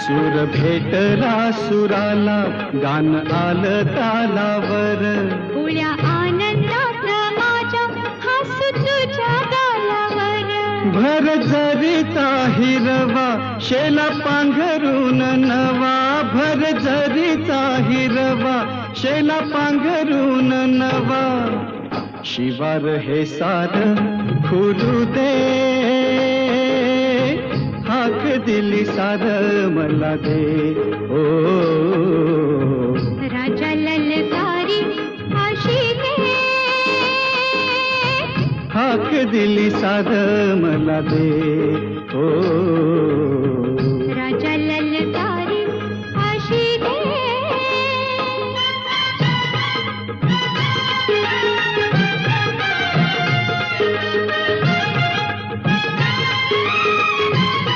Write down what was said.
सूर भेटला सुराला, गान आलं तालावर. उळ्या आनंदात माझ्या हसू तुझ्या गालावर. भर जरीचा हिरवा शेला पांघरून नवा. भर जरीचा हिरवा शेला पांघरून नवा. शिवार हे सार खुलू दे, हाक दिली सार मला दे. ओ राजा ललकारी अशी दे, हाक दिली सार मला दे. ओ